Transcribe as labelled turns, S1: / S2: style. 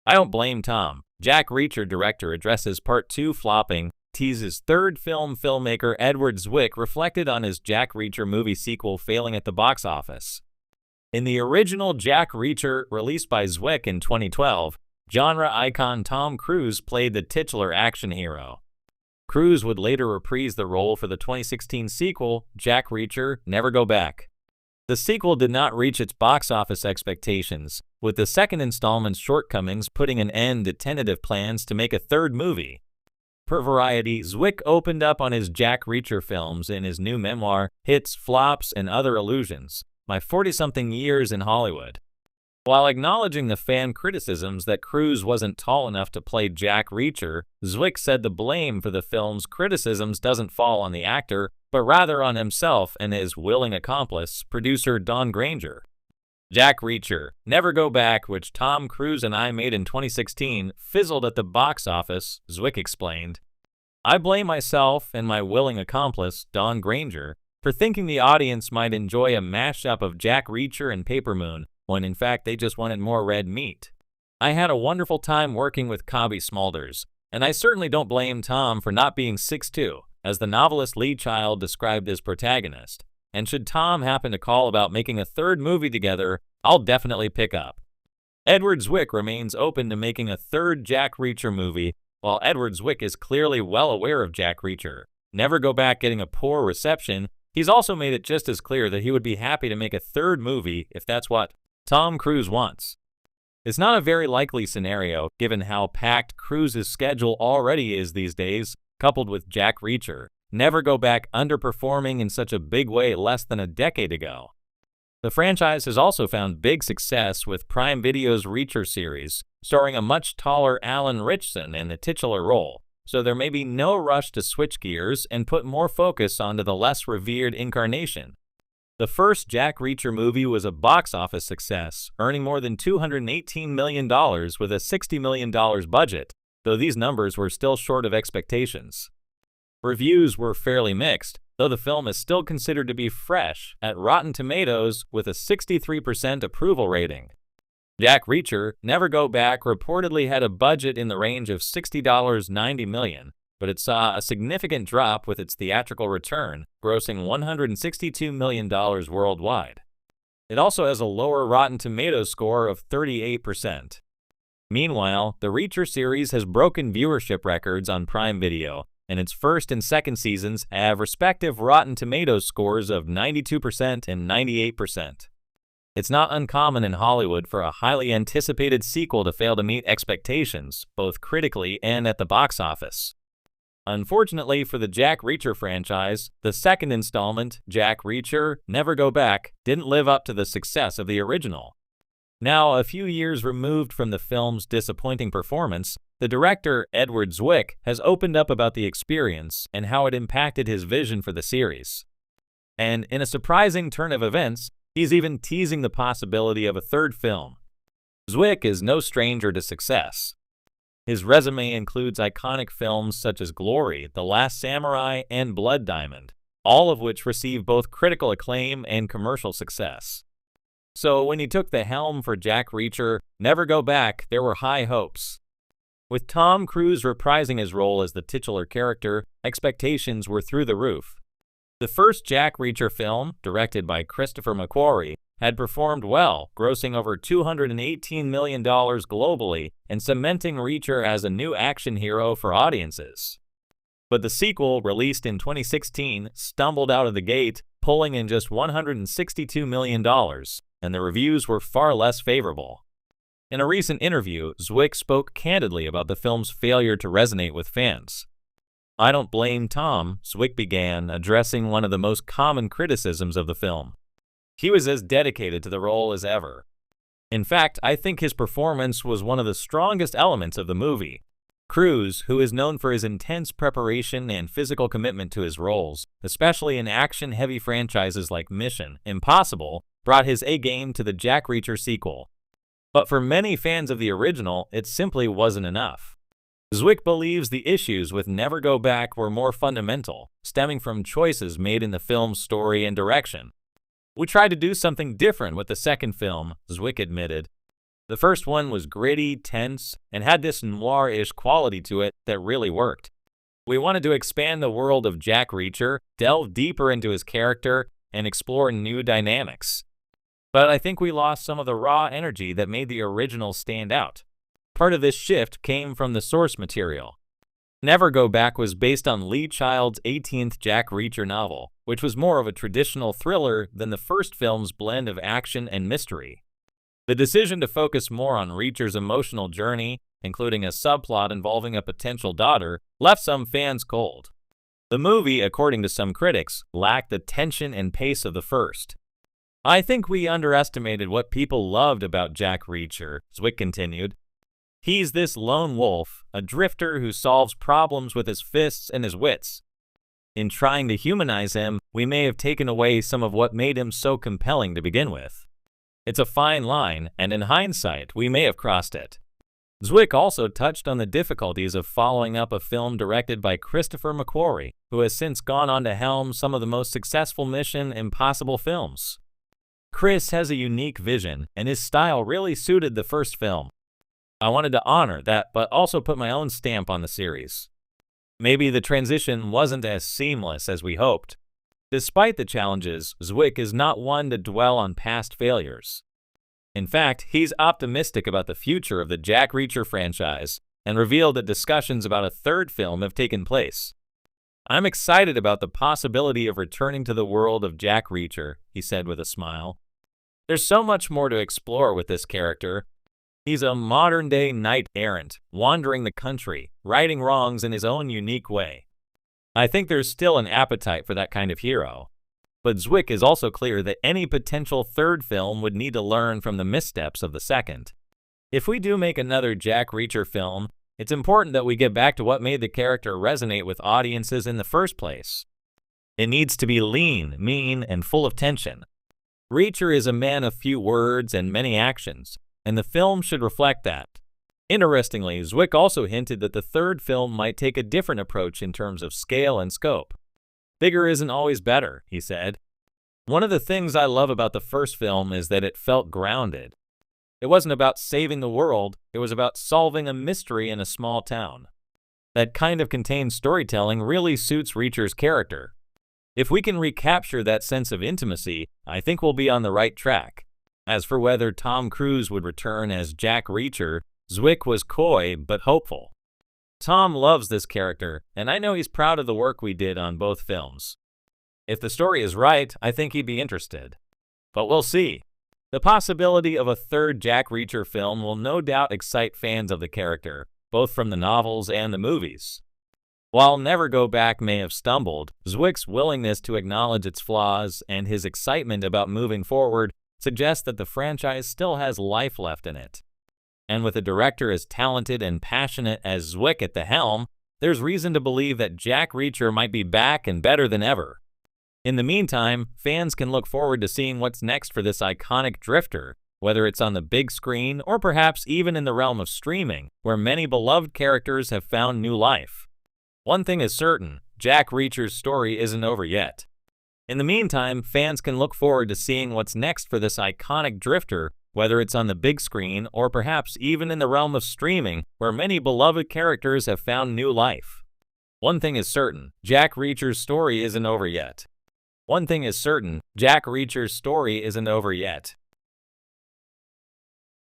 S1: I don't blame Tom. Jack Reacher director addresses Part 2 flopping. Teases third film filmmaker Edward Zwick reflected on his Jack Reacher movie sequel failing at the box office. In the original Jack Reacher, released by Zwick in 2012, genre icon Tom Cruise played the titular action hero. Cruise would later reprise the role for the 2016 sequel, Jack Reacher, Never Go Back. The sequel did not reach its box office expectations, with the second installment's shortcomings putting an end to tentative plans to make a third movie. Per Variety, Zwick opened up on his Jack Reacher films in his new memoir, Hits, Flops, and Other Illusions, My 40-Something Years in Hollywood. While acknowledging the fan criticisms that Cruise wasn't tall enough to play Jack Reacher, Zwick said the blame for the film's criticisms doesn't fall on the actor, but rather on himself and his willing accomplice, producer Don Granger. Jack Reacher, Never Go Back, which Tom Cruise and I made in 2016, fizzled at the box office, Zwick explained. I blame myself and my willing accomplice, Don Granger, for thinking the audience might enjoy a mashup of Jack Reacher and Paper Moon, when in fact they just wanted more red meat. I had a wonderful time working with Cobby Smulders, and I certainly don't blame Tom for not being 6'2", as the novelist Lee Child described his protagonist. And should Tom happen to call about making a third movie together, I'll definitely pick up. Edward Zwick remains open to making a third Jack Reacher movie, while Edward Zwick is clearly well aware of Jack Reacher. Never Go Back getting a poor reception, he's also made it just as clear that he would be happy to make a third movie if that's what Tom Cruise wants. It's not a very likely scenario, given how packed Cruise's schedule already is these days, coupled with Jack Reacher. Never Go Back underperforming in such a big way less than a decade ago. The franchise has also found big success with Prime Video's Reacher series, starring a much taller Alan Ritchson in the titular role, so there may be no rush to switch gears and put more focus onto the less revered incarnation. The first Jack Reacher movie was a box office success, earning more than $218 million with a $60 million budget, though these numbers were still short of expectations. Reviews were fairly mixed, though the film is still considered to be fresh at Rotten Tomatoes with a 63% approval rating. Jack Reacher, Never Go Back reportedly had a budget in the range of $60–90 million, but it saw a significant drop with its theatrical return, grossing $162 million worldwide. It also has a lower Rotten Tomatoes score of 38%. Meanwhile, the Reacher series has broken viewership records on Prime Video, and its first and second seasons have respective Rotten Tomatoes scores of 92% and 98%. It's not uncommon in Hollywood for a highly anticipated sequel to fail to meet expectations, both critically and at the box office. Unfortunately for the Jack Reacher franchise, the second installment, Jack Reacher, Never Go Back, didn't live up to the success of the original. Now, a few years removed from the film's disappointing performance, the director, Edward Zwick, has opened up about the experience and how it impacted his vision for the series. And in a surprising turn of events, he's even teasing the possibility of a third film. Zwick is no stranger to success. His resume includes iconic films such as Glory, The Last Samurai, and Blood Diamond, all of which received both critical acclaim and commercial success. So when he took the helm for Jack Reacher, Never Go Back, there were high hopes. With Tom Cruise reprising his role as the titular character, expectations were through the roof. The first Jack Reacher film, directed by Christopher McQuarrie, had performed well, grossing over $218 million globally and cementing Reacher as a new action hero for audiences. But the sequel, released in 2016, stumbled out of the gate, pulling in just $162 million, and the reviews were far less favorable. In a recent interview, Zwick spoke candidly about the film's failure to resonate with fans. I don't blame Tom, Zwick began, addressing one of the most common criticisms of the film. He was as dedicated to the role as ever. In fact, I think his performance was one of the strongest elements of the movie. Cruise, who is known for his intense preparation and physical commitment to his roles, especially in action-heavy franchises like Mission: Impossible, brought his A-game to the Jack Reacher sequel. But for many fans of the original, it simply wasn't enough. Zwick believes the issues with Never Go Back were more fundamental, stemming from choices made in the film's story and direction. We tried to do something different with the second film, Zwick admitted. The first one was gritty, tense, and had this noir-ish quality to it that really worked. We wanted to expand the world of Jack Reacher, delve deeper into his character, and explore new dynamics. But I think we lost some of the raw energy that made the original stand out. Part of this shift came from the source material. Never Go Back was based on Lee Child's 18th Jack Reacher novel, which was more of a traditional thriller than the first film's blend of action and mystery. The decision to focus more on Reacher's emotional journey, including a subplot involving a potential daughter, left some fans cold. The movie, according to some critics, lacked the tension and pace of the first. I think we underestimated what people loved about Jack Reacher, Zwick continued. He's this lone wolf, a drifter who solves problems with his fists and his wits. In trying to humanize him, we may have taken away some of what made him so compelling to begin with. It's a fine line, and in hindsight, we may have crossed it. Zwick also touched on the difficulties of following up a film directed by Christopher McQuarrie, who has since gone on to helm some of the most successful Mission Impossible films. Chris has a unique vision, and his style really suited the first film. I wanted to honor that, but also put my own stamp on the series. Maybe the transition wasn't as seamless as we hoped. Despite the challenges, Zwick is not one to dwell on past failures. In fact, he's optimistic about the future of the Jack Reacher franchise and revealed that discussions about a third film have taken place. I'm excited about the possibility of returning to the world of Jack Reacher, he said with a smile. There's so much more to explore with this character. He's a modern-day knight-errant, wandering the country, righting wrongs in his own unique way. I think there's still an appetite for that kind of hero. But Zwick is also clear that any potential third film would need to learn from the missteps of the second. If we do make another Jack Reacher film, it's important that we get back to what made the character resonate with audiences in the first place. It needs to be lean, mean, and full of tension. Reacher is a man of few words and many actions, and the film should reflect that. Interestingly, Zwick also hinted that the third film might take a different approach in terms of scale and scope. Bigger isn't always better, he said. One of the things I love about the first film is that it felt grounded. It wasn't about saving the world, it was about solving a mystery in a small town. That kind of contained storytelling really suits Reacher's character. If we can recapture that sense of intimacy, I think we'll be on the right track. As for whether Tom Cruise would return as Jack Reacher, Zwick was coy but hopeful. Tom loves this character, and I know he's proud of the work we did on both films. If the story is right, I think he'd be interested. But we'll see. The possibility of a third Jack Reacher film will no doubt excite fans of the character, both from the novels and the movies. While Never Go Back may have stumbled, Zwick's willingness to acknowledge its flaws and his excitement about moving forward suggests that the franchise still has life left in it. And with a director as talented and passionate as Zwick at the helm, there's reason to believe that Jack Reacher might be back and better than ever. In the meantime, fans can look forward to seeing what's next for this iconic drifter, whether it's on the big screen or perhaps even in the realm of streaming, where many beloved characters have found new life. One thing is certain, Jack Reacher's story isn't over yet. In the meantime, fans can look forward to seeing what's next for this iconic drifter, whether it's on the big screen or perhaps even in the realm of streaming, where many beloved characters have found new life. One thing is certain, Jack Reacher's story isn't over yet. One thing is certain, Jack Reacher's story isn't over yet.